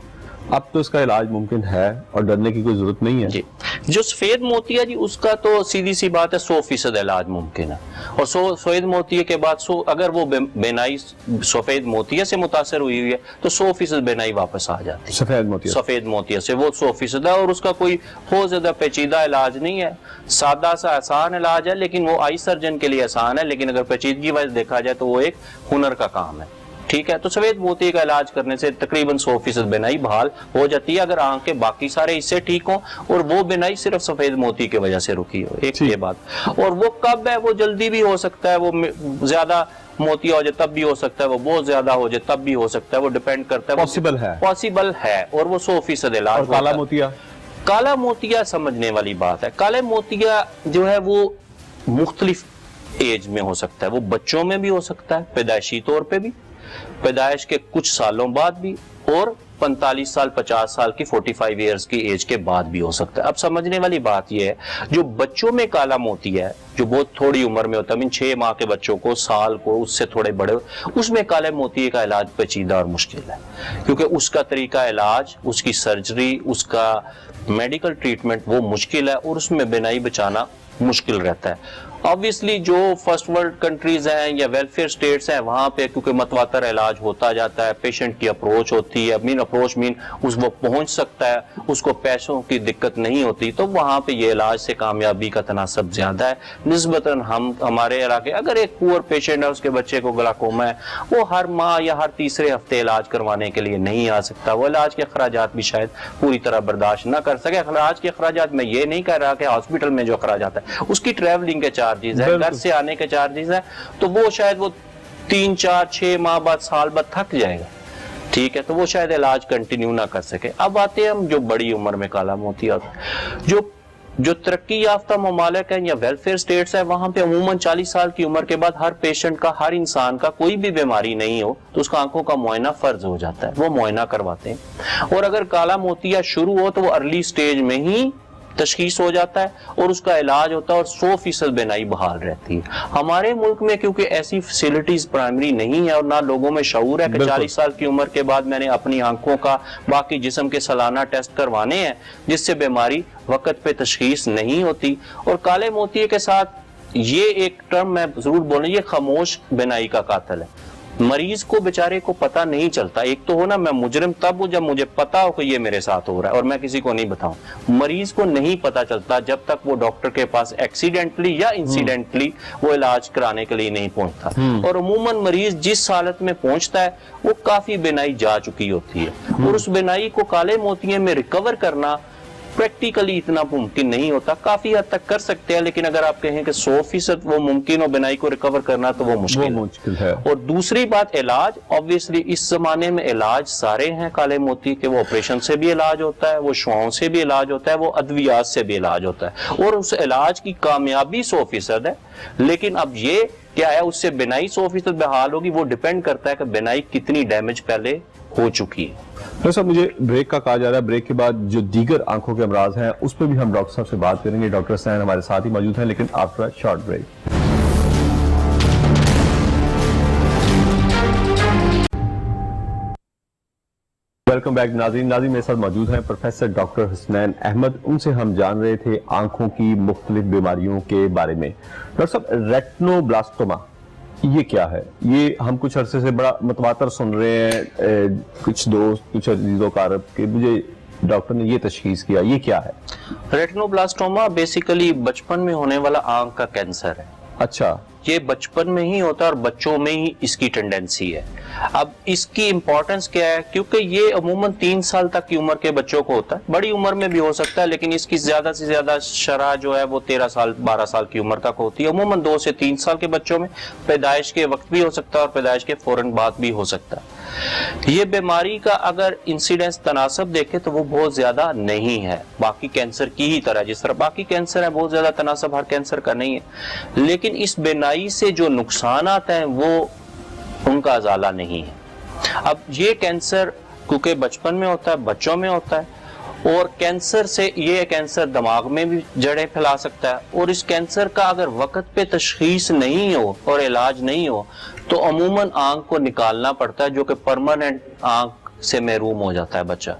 अब तो इसका इलाज मुमकिन है और डरने की कोई जरूरत नहीं है। जी, जो सफेद मोतिया जी, उसका तो सीधी सी बात है 100% इलाज मुमकिन है। और सफेद मोतिया के बाद अगर वो बेनाई सफेद मोतिया से मुतासर हुई है तो 100% बेनाई वापस आ जाती है। सफेद मोतिया से वो 100% है, और उसका कोई बहुत ज्यादा पेचीदा इलाज नहीं है, सादा सा आसान इलाज है, लेकिन वो आई सर्जन के लिए आसान है, लेकिन अगर पेचीदगी वजह देखा जाए तो वो एक हुनर का काम है। ठीक है, तो सफेद मोती का इलाज करने से तकरीबन 100% बिनाई बहाल हो जाती है, अगर आंख के बाकी सारे हिस्से ठीक हो और वो बिनाई सिर्फ सफेद मोती की वजह से रुकी हो। एक ये बात, और वो कब है, वो जल्दी भी हो सकता है, वो ज्यादा मोतिया हो जाए तब भी हो सकता है, वो बहुत ज्यादा हो जाए तब भी हो सकता है, वो डिपेंड करता है, पॉसिबल है, और वो 100% इलाज। और काला मोतिया समझने वाली बात है। काले मोतिया जो है वो मुख्तलिफ एज में हो सकता है, वो बच्चों में भी हो सकता है, पैदाइशी तौर पे भी, पैदाइश के कुछ सालों बाद भी, और 45 साल 50 साल की 45 इयर्स की एज के बाद भी हो सकता है। अब समझने वाली बात यह है, जो बच्चों में काला मोती है, जो बहुत थोड़ी उम्र में होता है, 6 माह के बच्चों को, साल को, उससे थोड़े बड़े, उसमें काले मोती का इलाज पेचीदा और मुश्किल है, क्योंकि उसका तरीका इलाज, उसकी सर्जरी, उसका मेडिकल ट्रीटमेंट वो मुश्किल है, और उसमें बिनाई बचाना मुश्किल रहता है। ऑब्वियसली जो फर्स्ट वर्ल्ड कंट्रीज हैं या वेलफेयर स्टेट्स हैं, वहां पे क्योंकि मतवातर इलाज होता जाता है, पेशेंट की अप्रोच होती है, उस वो पहुंच सकता है, उसको पैसों की दिक्कत नहीं होती, तो वहां पे ये इलाज से कामयाबी का तनासब ज्यादा है निस्बतन हमारे इलाके। अगर एक पुअर पेशेंट है, उसके बच्चे को ग्लाकोमा है, वो हर माह या हर तीसरे हफ्ते इलाज करवाने के लिए नहीं आ सकता, वो इलाज के अखराजात भी शायद पूरी तरह बर्दाश्त ना कर सके। इलाज के अखराजात मैं ये नहीं कह रहा कि हॉस्पिटल में जो अखराजात है उसकी ट्रैवलिंग के चार्जेस है, घर से आने के चार्जेस है, तो वो शायद वो 3 4 6 माह बाद, साल बाद थक जाएगा, ठीक है, तो वो शायद इलाज कंटिन्यू ना कर सके। अब आते हैं हम जो बड़ी उम्र में काला मोती होता है, जो तरक्की याफ्ता ममालिक हैं या वेलफेयर स्टेट्स है, वहां पे अमूमन 40 साल की उम्र के बाद हर पेशेंट का, हर इंसान का कोई भी बीमारी नहीं हो तो उसका आंखों का मुआयना फर्ज हो जाता है, वो मुआयना करवाते हैं, और अगर काला मोतिया शुरू हो तो वो अर्ली स्टेज में ही तशखीस हो जाता है और उसका इलाज होता है, और 100% बिनाई बहाल रहती है। हमारे मुल्क में क्योंकि ऐसी फैसिलिटीज प्राइमरी नहीं है, और ना लोगों में शऊर है कि 40 साल की उम्र के बाद मैंने अपनी आंखों का, बाकी जिस्म के सालाना टेस्ट करवाने हैं, जिससे बीमारी वक्त पे तशखीस नहीं होती। और काले मोतिये के साथ ये एक टर्म मैं जरूर बोलूं, ये खामोश बिनाई का कातिल है। मरीज को बेचारे को पता नहीं चलता। एक तो हो ना, मैं मुजरिम तब हूं जब मुझे पता हो कि ये मेरे साथ हो रहा है और मैं किसी को नहीं बताऊं। मरीज को नहीं पता चलता जब तक वो डॉक्टर के पास एक्सीडेंटली या इंसिडेंटली वो इलाज कराने के लिए नहीं पहुंचता। और अमूमन मरीज जिस हालत में पहुंचता है वो काफी बिनाई जा चुकी होती है, और उस बिनाई को काले मोतिये में रिकवर करना प्रैक्टिकली इतना मुमकिन नहीं होता। काफी हद तक कर सकते हैं, लेकिन अगर आप कहें कि 100% वो मुमकिन हो बिनाई को रिकवर करना, तो वो मुश्किल है। और दूसरी बात इलाज, ऑब्वियसली इस जमाने में इलाज सारे हैं काले मोती के, वो ऑपरेशन से भी इलाज होता है, वो शुआओं से भी इलाज होता है, वो अद्वियात से भी इलाज होता है, और उस इलाज की कामयाबी 100% है। लेकिन अब ये क्या है, उससे बिनाई 100% बहाल होगी, वो डिपेंड करता है कि बिनाई कितनी डैमेज पहले हो चुकी है। डॉक्टर साहब, मुझे ब्रेक का कहा जा रहा है, ब्रेक के बाद जो दीगर आंखों के अमराज हैं उस पर भी हम डॉक्टर साहब से बात करेंगे। डॉक्टर हुसैन हमारे साथ ही मौजूद हैं, लेकिन after short break. Welcome back नाज़रीन। मेरे साथ मौजूद हैं प्रोफेसर डॉक्टर हुसैन अहमद। उनसे हम जान रहे थे आंखों की मुख्तलिफ बीमारियों के बारे में। डॉक्टर साहब, रेटिनोब्लास्टोमा ये क्या है? ये हम कुछ अरसे से बड़ा मतवातर सुन रहे हैं, कुछ दोस्त, कुछ अजीजों कारब के, मुझे डॉक्टर ने ये तशखीस किया, ये क्या है? रेटिनोब्लास्टोमा बेसिकली बचपन में होने वाला आंख का कैंसर है। अच्छा, ये बचपन में ही होता है और बच्चों में ही इसकी टेंडेंसी है। अब इसकी इंपॉर्टेंस क्या है, क्योंकि ये अमूमन 3 साल तक की उम्र के बच्चों को होता है, बड़ी उम्र में भी हो सकता है, लेकिन इसकी ज्यादा से ज्यादा शरह जो है वो 13 साल 12 साल की उम्र तक होती है। अमूमन 2 से 3 साल के बच्चों में पैदाइश के वक्त भी हो सकता है और पैदाइश के फौरन बाद भी हो सकता है। ये बीमारी का अगर इंसिडेंस तनासब देखे तो वो बहुत ज्यादा नहीं है, बाकी कैंसर की ही तरह। जिस तरह बाकी कैंसर है बहुत ज्यादा तनासब हर कैंसर का नहीं है, लेकिन इस बीमारी से जो नुकसान आते हैं वो उनका अजाला नहीं है। अब ये कैंसर क्योंकि बचपन में होता है, बच्चों में होता है, और कैंसर से ये कैंसर दिमाग में भी जड़ें फैला सकता है, और इस कैंसर का अगर वक्त पे तशखीस नहीं हो और इलाज नहीं हो तो अमूमन आंख को निकालना पड़ता है, जो कि परमानेंट आंख से महरूम हो जाता है बच्चा।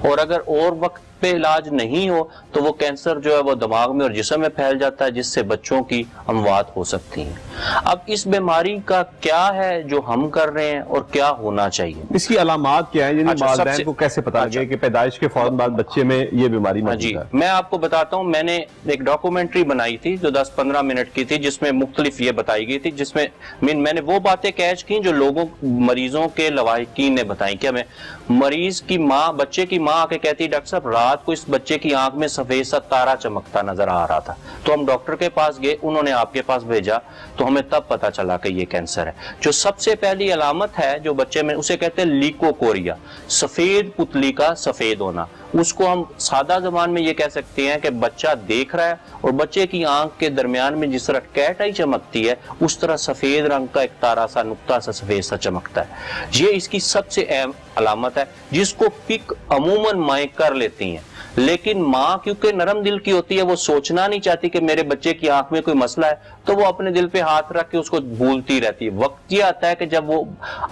और अगर और वक्त पे इलाज नहीं हो तो वो कैंसर जो है वो दिमाग में और जिस्म में फैल जाता है, जिससे बच्चों की अमवात हो सकती हैं। अब इस बीमारी का क्या है जो हम कर रहे हैं और क्या होना चाहिए, इसकी अलामात क्या है, अच्छा, वालिदैन को कैसे पता लगे कि पैदाइश के फौरन बाद बच्चे में ये बीमारी मौजूद है? मैं आपको बताता हूँ। मैंने एक डॉक्यूमेंट्री बनाई थी जो 10-15 मिनट की थी, जिसमें मुख्तलिफ ये बताई गई थी, जिसमें मैंने वो बातें कैच की जो लोगों मरीजों के लवाहिकीन ने बताई। क्या मैं मरीज की माँ, बच्चे की माँ आके कहती, डॉक्टर साहब रात को इस बच्चे की आंख में सफेद सा तारा चमकता नजर आ रहा था। तो हम डॉक्टर के पास गए, उन्होंने आपके पास भेजा, तो हमें तब पता चला कि ये कैंसर है। जो सबसे पहली अलामत है जो बच्चे में, उसे कहते हैं लीकोकोरिया, सफेद पुतली का सफेद होना। उसको हम सादा जबान में ये कह सकते हैं कि बच्चा देख रहा है और बच्चे की आंख के दरमियान में जिस तरह कैट आई चमकती है उस तरह सफेद रंग का एक तारा सा नुक्ता सा सफेद सा चमकता है। ये इसकी सबसे अहम अलामत है जिसको पिक अमूमन माएं कर लेती हैं, लेकिन माँ क्योंकि नरम दिल की होती है, वो सोचना नहीं चाहती कि मेरे बच्चे की आंख में कोई मसला है, तो वो अपने दिल पे हाथ रख के उसको भूलती रहती है। वक्त ये आता है कि जब वो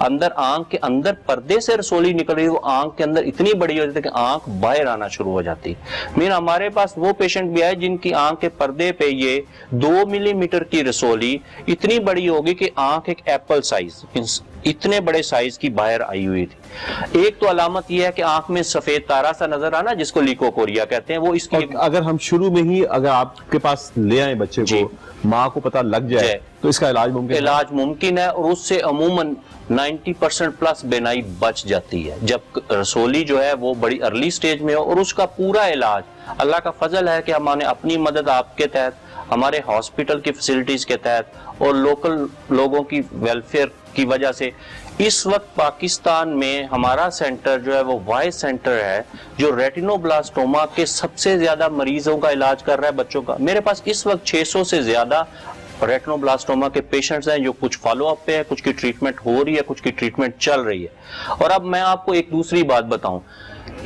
अंदर आंख के अंदर पर्दे से रसोली निकल रही है, वो आंख के अंदर इतनी बड़ी हो जाती है कि आंख बाहर आना शुरू हो जाती है। मीन हमारे पास वो पेशेंट भी आए जिनकी आंख के पर्दे पे ये 2 मिलीमीटर की रसोली इतनी बड़ी होगी कि आंख एक एप्पल साइज, इतने बड़े साइज की बाहर आई हुई थी। एक तो अलामत यह है कि आंख में सफेद तारा सा नजर आना जिसको लिकोकोरिया कहते हैं, वो इसकी अगर हम शुरू में ही अगर आपके पास ले आए बच्चे को, माँ को पता लग जाए तो इसका इलाज मुमकिन है और उससे अमूमन 90% प्लस बेनाई बच जाती है जब रसोली जो है वो बड़ी अर्ली स्टेज में हो। और उसका पूरा इलाज अल्लाह का फजल है कि हमने अपनी मदद आपके तहत, हमारे हॉस्पिटल की फैसिलिटीज के तहत और लोकल लोगों की वेलफेयर की वजह से इस वक्त पाकिस्तान में हमारा सेंटर जो है वो वाइस सेंटर है जो रेटिनोब्लास्टोमा के सबसे ज्यादा मरीजों का इलाज कर रहा है बच्चों का। मेरे पास इस वक्त 600 से ज्यादा रेटिनोब्लास्टोमा के पेशेंट्स हैं जो कुछ फॉलो अप पे है, कुछ की ट्रीटमेंट हो रही है, कुछ की ट्रीटमेंट चल रही है। और अब मैं आपको एक दूसरी बात बताऊं,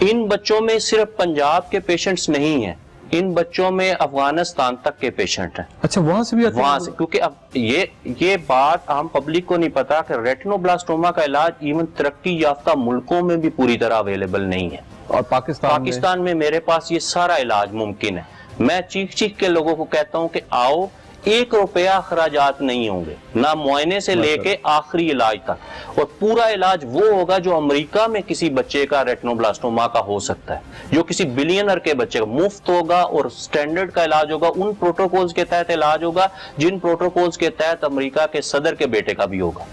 इन बच्चों में सिर्फ पंजाब के पेशेंट्स नहीं है, इन बच्चों में अफगानिस्तान तक के पेशेंट हैं। अच्छा, वहां से भी आते हैं? वहां से, क्योंकि अब ये बात हम पब्लिक को नहीं पता कि रेटिनोब्लास्टोमा का इलाज इवन तरक्की याफ्ता मुल्कों में भी पूरी तरह अवेलेबल नहीं है। और पाकिस्तान में मेरे पास ये सारा इलाज मुमकिन है। मैं चीख चीख के लोगों को कहता हूं कि आओ, 1 रुपया अखराजात नहीं होंगे, ना मुआयने से लेके आखिरी इलाज तक, और पूरा इलाज वो होगा जो अमेरिका में किसी बच्चे का रेटिनोब्लास्टोमा का हो सकता है, जो किसी बिलियनर के बच्चे का मुफ्त होगा और स्टैंडर्ड का इलाज होगा, उन प्रोटोकॉल्स के तहत इलाज होगा जिन प्रोटोकॉल्स के तहत अमेरिका के सदर के बेटे का भी होगा।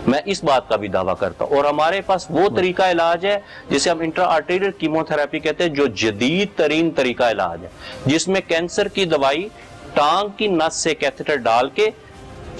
मैं इस बात का भी दावा करता हूं। और हमारे पास वो तरीका इलाज है जिसे हम इंट्रा आर्टेरियल कीमोथेरेपी कहते हैं, जो जदीद तरीन तरीका इलाज है, जिसमें कैंसर की दवाई टांग की नस से कैथेटर डाल के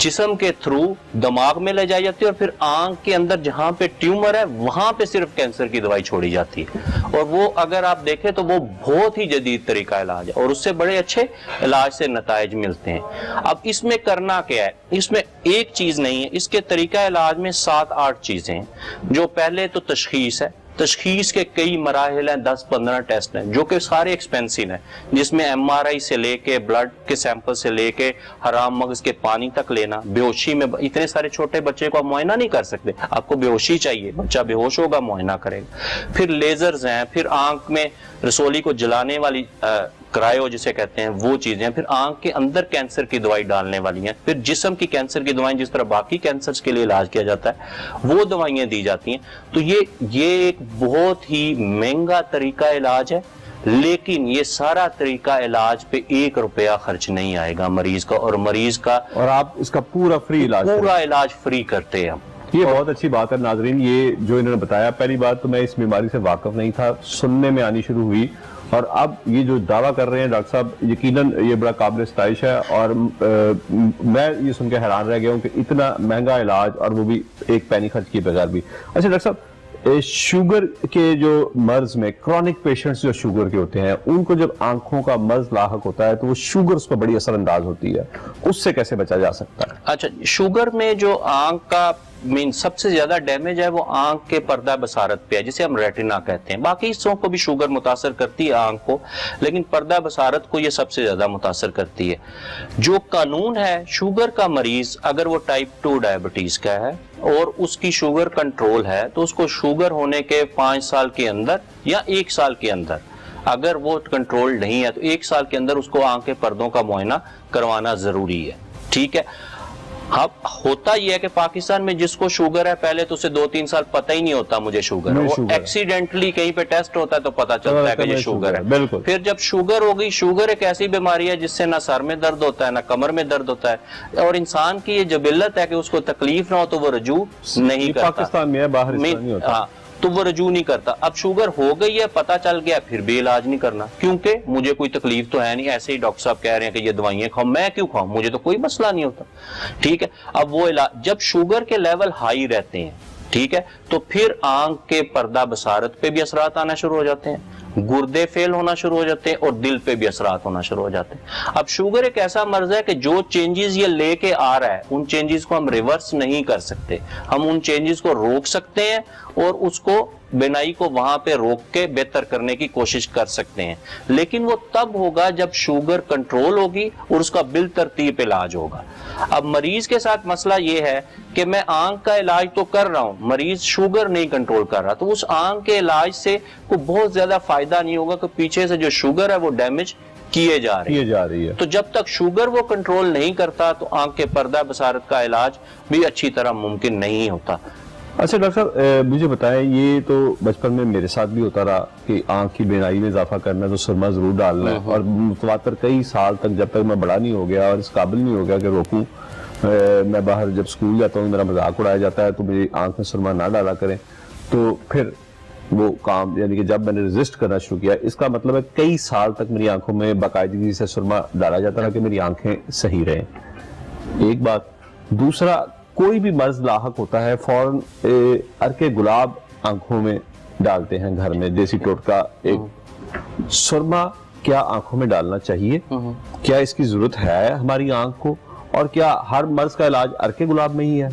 जिस्म के थ्रू दिमाग में ले जाई जाती है और फिर आंख के अंदर जहां पे ट्यूमर है वहां पे सिर्फ कैंसर की दवाई छोड़ी जाती है। और वो अगर आप देखें तो वो बहुत ही जदीद तरीका इलाज है और उससे बड़े अच्छे इलाज से नताइज मिलते हैं। अब इसमें करना क्या है, इसमें एक चीज नहीं है, इसके तरीका इलाज में 7-8 चीजें हैं। जो पहले तो तशखीस है, तशखीस के कई मराहिल हैं, 10-15 टेस्ट हैं जो कि सारे एक्सपेंसिव हैं, जिसमें MRI से लेके ब्लड के सैंपल से लेके हराम मगज के पानी तक लेना, बेहोशी में इतने सारे छोटे बच्चे को आप मुआयना नहीं कर सकते, आपको बेहोशी चाहिए, बच्चा बेहोश होगा मुआयना करेगा। फिर लेजर्स हैं, फिर आंख में रसोली को जलाने वाली क्रायो जिसे कहते हैं वो चीजें, फिर आंख के अंदर कैंसर की दवाई डालने वाली हैं, फिर जिस्म की कैंसर की दवाएं जिस तरह बाकी कैंसर के लिए इलाज किया जाता है वो दवाइयां दी जाती हैं। तो ये एक बहुत ही महंगा तरीका इलाज है, लेकिन ये सारा तरीका इलाज पे 1 रुपया खर्च नहीं आएगा मरीज का, और आप इसका पूरा इलाज फ्री करते हैं। ये बहुत अच्छी बात है नाजरीन, ये जो इन्होंने बताया। पहली बात तो मैं इस बीमारी से वाकिफ नहीं था, सुनने में आनी शुरू हुई, और अब ये जो दावा कर रहे हैं डॉक्टर साहब, यकीनन ये बड़ा काबिल सताइश है। और मैं ये सुन के हैरान रह गया हूँ कि इतना महंगा इलाज और वो भी 1 पैनी खर्च किए बगैर भी। अच्छा डॉक्टर साहब, शुगर के जो मर्ज में क्रॉनिक पेशेंट्स जो शुगर के होते हैं, उनको जब आंखों का मर्ज लाहक होता है तो वो शुगर उस पर बड़ी असरअंदाज होती है, उससे कैसे बचा जा सकता है? अच्छा, शुगर में जो आंख का सबसे ज्यादा डैमेज है वो आंख के पर्दा बसारत पे है, जिसे हम रेटिना कहते हैं। बाकी हिस्सों को भी शुगर मुतासर करती है आंख को, लेकिन पर्दा बसारत को ये सबसे ज्यादा मुतासर करती है। जो कानून है, शुगर का मरीज अगर वो टाइप 2 डायबिटीज का है और उसकी शुगर कंट्रोल है तो उसको शुगर होने के 5 साल के अंदर या 1 साल के अंदर, अगर वो कंट्रोल नहीं है तो 1 साल के अंदर उसको आंख के पर्दों का मुआयना करवाना जरूरी है। ठीक है। अब होता यह है कि पाकिस्तान में जिसको शुगर है पहले तो उसे 2-3 साल पता ही नहीं होता मुझे शुगर है, वो एक्सीडेंटली कहीं पे टेस्ट होता है तो पता चलता है कि ये शुगर है। फिर जब शुगर हो गई, शुगर एक ऐसी बीमारी है जिससे ना सर में दर्द होता है ना कमर में दर्द होता है, और इंसान की ये जबिल्लत है कि उसको तकलीफ ना हो तो वो रजू नहीं करता। पाकिस्तान में है, बाहर नहीं होता, तो वो रजू नहीं करता। अब शुगर हो गई है, पता चल गया, फिर भी इलाज नहीं करना, क्योंकि मुझे कोई तकलीफ तो है नहीं, ऐसे ही डॉक्टर साहब कह रहे हैं कि ये दवाइयां खाओ, मैं क्यों खाऊं, मुझे तो कोई मसला नहीं होता। ठीक है। अब वो इलाज, जब शुगर के लेवल हाई रहते हैं, ठीक है, तो फिर आंख के पर्दा बसारत पे भी असरात आना शुरू हो जाते हैं। गुर्दे फेल होना शुरू हो जाते हैं और दिल पे भी असरात होना शुरू हो जाते हैं। अब शुगर एक ऐसा मर्ज है कि जो चेंजेस ये लेके आ रहा है उन चेंजेस को हम रिवर्स नहीं कर सकते। हम उन चेंजेस को रोक सकते हैं और उसको बिनाई को वहां पे रोक के बेहतर करने की कोशिश कर सकते हैं, लेकिन वो तब होगा जब शुगर कंट्रोल होगी और उसका बिल तरतीब इलाज होगा। अब मरीज के साथ मसला ये है कि मैं आंख का इलाज तो कर रहा हूं, मरीज शुगर नहीं कंट्रोल कर रहा, तो उस आंख के इलाज से को बहुत ज्यादा फायदा नहीं होगा कि पीछे से जो शुगर है वो डैमेज किए जा रही है। तो जब तक शुगर वो कंट्रोल नहीं करता तो आंख के पर्दा बसारत का इलाज भी अच्छी तरह मुमकिन नहीं होता। अच्छा डॉक्टर साहब, मुझे बताएं, ये तो बचपन में मेरे साथ भी होता रहा कि आंख की बीनाई में इजाफा करना है तो सुरमा जरूर डालना है, और मुतवातर कई साल तक जब तक मैं बड़ा नहीं हो गया और इस काबिल नहीं हो गया कि रोकूं, मैं बाहर जब स्कूल जाता हूँ मेरा मजाक उड़ाया जाता है तो मेरी आंख में सुरमा ना डाला करें। तो फिर वो काम, यानी कि जब मैंने रेजिस्ट करना शुरू किया, इसका मतलब है कई साल तक मेरी आंखों में बाकायदगी से सुरमा डाला जाता रहा कि मेरी आंखें सही रहें। एक बात। दूसरा, कोई भी मर्ज लाहक होता है फौरन अर्के गुलाब आंखों में डालते हैं घर में, देसी टोटका। एक सुरमा क्या आंखों में डालना चाहिए? क्या इसकी जरूरत है हमारी आंख को? और क्या हर मर्ज का इलाज अर्के गुलाब में ही है?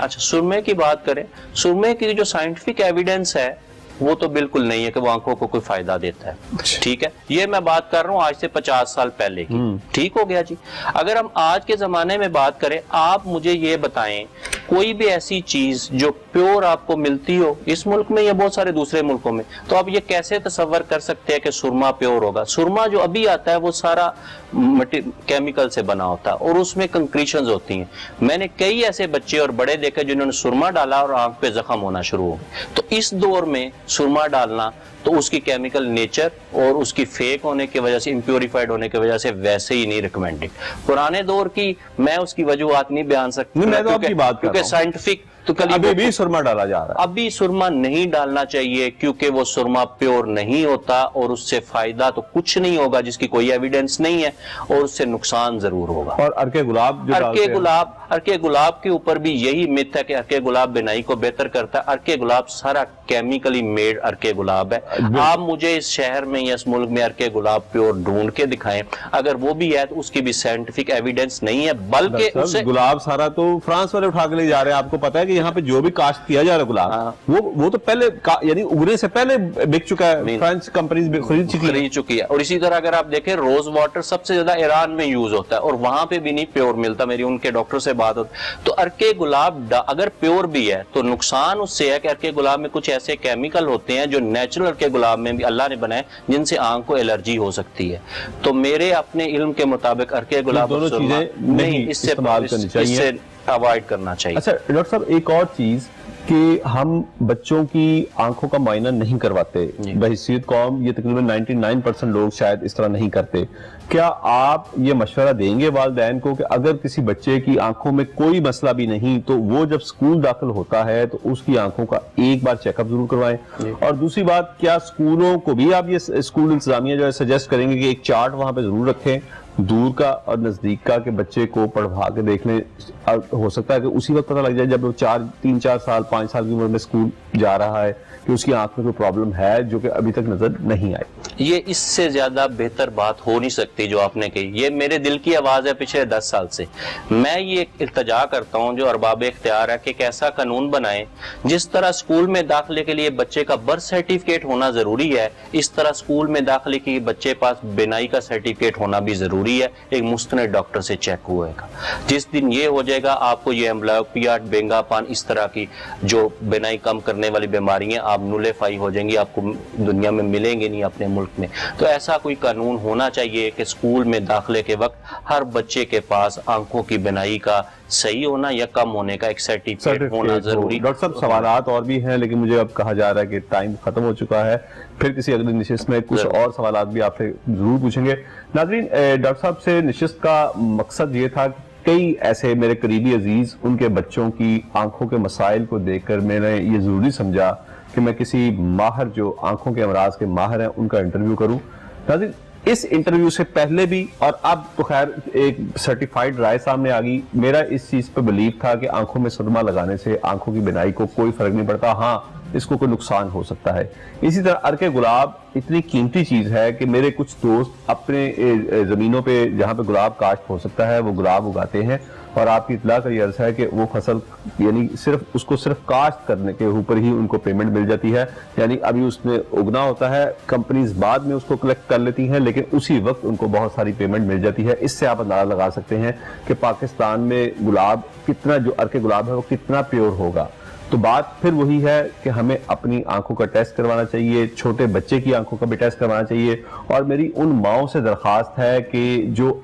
अच्छा, सुरमे की बात करें, सुरमे की जो साइंटिफिक एविडेंस है वो तो बिल्कुल नहीं है कि वो आंखों को कोई फायदा देता है। ठीक है, ये मैं बात कर रहा हूँ आज से 50 साल पहले की। ठीक हो गया जी। अगर हम आज के जमाने में बात करें, आप मुझे ये बताएं कोई भी ऐसी चीज जो प्योर आपको मिलती हो इस मुल्क में या बहुत सारे दूसरे मुल्कों में, तो आप ये कैसे तसव्वुर कर सकते हैं कि सुरमा प्योर होगा? सुरमा जो अभी आता है वो सारा केमिकल से बना होता है और उसमें कंक्रीशंस होती हैं। मैंने कई ऐसे बच्चे और बड़े देखे जिन्होंने सुरमा डाला और आंख पे जख्म होना शुरू हो गए। तो इस दौर में सुरमा डालना तो उसकी केमिकल नेचर और उसकी फेक होने की वजह से, इम्प्योरिफाइड होने की वजह से वैसे ही नहीं रिकमेंडेड। पुराने दौर की मैं उसकी वजूहात नहीं बयान सकती, मैं तो आपकी बात कर रहा हूं। क्योंकि साइंटिफिक तो अभी भी सुरमा डाला जा रहा है। अभी सुरमा नहीं डालना चाहिए क्योंकि वो सुरमा प्योर नहीं होता और उससे फायदा तो कुछ नहीं होगा जिसकी कोई एविडेंस नहीं है, और उससे नुकसान जरूर होगा। और अर्के गुलाब जो अर्के गुलाब के ऊपर भी यही मिथ है कि अर्के गुलाब बिनाई को बेहतर करता है। अर्के गुलाब सारा केमिकली मेड अर्के गुलाब है। आप मुझे इस शहर में या इस मुल्क में अर्के गुलाब प्योर ढूंढ के दिखाएं, अगर वो भी है तो उसकी भी साइंटिफिक एविडेंस नहीं है, बल्कि उसे गुलाब सारा तो फ्रांस वाले उठा के ले जा रहे हैं। आपको पता है कि यहाँ पे जो भी काश्त किया जा रहा है गुलाब, वो तो पहले यानी उगने से पहले बिक चुका है, फ्रेंच कंपनीज खरीद चुकी है। और इसी तरह अगर आप देखें, रोज वाटर सबसे ज्यादा ईरान में यूज होता है और वहां पे भी नहीं प्योर मिलता। मेरी उनके डॉक्टर से बात होती। तो अर्के गुलाब अगर प्योर भी है तो नुकसान उससे है कि अर्के गुलाब में कुछ ऐसे केमिकल होते हैं जो नेचुरल अर्के गुलाब में भी अल्लाह ने बनाए जिनसे आंख को एलर्जी हो सकती है। तो मेरे अपने इल्म के मुताबिक अर्के गुलाब दोनों चीजें नहीं, इससे अवॉइड करना चाहिए। अच्छा डॉक्टर साहब, एक और चीज कि हम बच्चों की आंखों का मुआयना नहीं करवाते बहैसियत कौम, ये तकरीबन 99% लोग शायद इस तरह नहीं करते। क्या आप ये मशवरा देंगे वालिदैन को कि अगर किसी बच्चे की आंखों में कोई मसला भी नहीं तो वो जब स्कूल दाखिल होता है तो उसकी आंखों का एक बार चेकअप जरूर करवाएं? और दूसरी बात, क्या स्कूलों को भी आप ये स्कूल इंतजामिया जो है सजेस्ट करेंगे कि एक चार्ट वहां पे जरूर रखें दूर का और नजदीक का, कि बच्चे को पढ़वा के देख लें? हो सकता है कि उसी वक्त पता लग जाए जब वो 3-4 साल 5 साल की उम्र में स्कूल जा रहा है कि उसकी आंख में कोई प्रॉब्लम है जो कि अभी तक नजर नहीं आई। ये इससे ज्यादा बेहतर बात हो नहीं सकती जो आपने कही। ये मेरे दिल की आवाज है पिछले 10 साल से। मैं ये इल्तजा करता हूँ जो अरबाब इख्तियार है कि एक ऐसा कानून बनाए जिस तरह स्कूल में दाखिले के लिए बच्चे का बर्थ सर्टिफिकेट होना जरूरी है, इस तरह स्कूल में दाखिले के बच्चे पास बिनाई का सर्टिफिकेट होना भी जरूरी है, एक मुस्तनद डॉक्टर से चेक हुएगा। जिस दिन ये हो जाएगा आपको ये एम्ब्लायोपिया, बेंगापान, इस तरह की जो बिनाई कम करने वाली बीमारियां आप नुलेफाई हो जाएंगी, आपको दुनिया में मिलेंगे नहीं अपने मुल्क में। तो ऐसा कोई कानून होना चाहिए कि स्कूल में दाखिले के वक्त हर बच्चे के पास आंखों की बिनाई का सही होना या कम होने का एक सर्टिफिकेट होना जरूरी। डॉक्टर साहब, सवालात और भी हैं लेकिन मुझे अब कहा जा रहा है कि टाइम खत्म हो चुका है। फिर किसी अगली निशिस्त में कुछ और सवालात भी आपसे जरूर पूछेंगे। नाज़रीन, डॉक्टर साहब से निशिस्त का मकसद ये था कि कई ऐसे मेरे करीबी अजीज, उनके बच्चों की आंखों के मसाइल को देखकर मैंने ये जरूरी समझा कि मैं किसी माहिर जो आंखों के अमराज के माहिर हैं उनका इंटरव्यू करूं। नाज़रीन, इस इंटरव्यू से पहले भी और अब तो खैर एक सर्टिफाइड राय सामने आ गई। मेरा इस चीज पे बिलीव था कि आंखों में सुरमा लगाने से आंखों की बिनाई को कोई फर्क नहीं पड़ता। हाँ, इसको कोई नुकसान हो सकता है। इसी तरह अर्के गुलाब इतनी कीमती चीज है कि मेरे कुछ दोस्त अपने जमीनों पे जहाँ पे गुलाब काश्त हो सकता है वो गुलाब उगाते हैं, और आपकी इतला का ये अर्ज है कि वो फसल यानी सिर्फ काश्त करने के ऊपर ही उनको पेमेंट मिल जाती है। यानी अभी उसने उगना होता है, कंपनीज बाद में उसको कलेक्ट कर लेती हैं, लेकिन उसी वक्त उनको बहुत सारी पेमेंट मिल जाती है। इससे आप अंदाजा लगा सकते हैं कि पाकिस्तान में गुलाब कितना, जो अर्के गुलाब है वो कितना प्योर होगा। तो बात फिर वही है कि हमें अपनी आंखों का टेस्ट करवाना चाहिए, छोटे बच्चे की आंखों का भी टेस्ट करवाना चाहिए। और मेरी उन माओं से दरखास्त है कि जो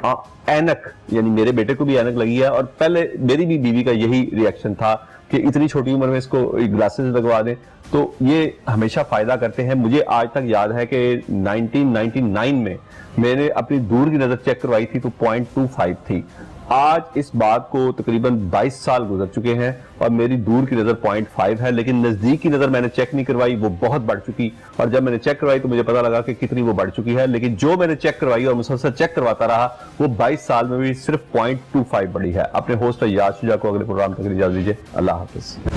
ऐनक, यानी मेरे बेटे को भी ऐनक लगी है और पहले मेरी भी बीवी का यही रिएक्शन था कि इतनी छोटी उम्र में इसको ग्लासेस लगवा दें, तो ये हमेशा फायदा करते हैं। मुझे आज तक याद है कि 1999 में मैंने अपनी दूर की नजर चेक करवाई थी तो 0.25 थी। आज इस बात को तकरीबन 22 साल गुजर चुके हैं और मेरी दूर की नजर 0.5 है, लेकिन नजदीक की नजर मैंने चेक नहीं करवाई, वो बहुत बढ़ चुकी। और जब मैंने चेक करवाई तो मुझे पता लगा कि कितनी वो बढ़ चुकी है, लेकिन जो मैंने चेक करवाई और मुसलसल चेक करवाता रहा वो 22 साल में भी सिर्फ 0.25 बढ़ी है। अपने होस्ट याद शुजा को अगले प्रोग्राम तक इजाजत दीजिए। अल्लाह हाफिज।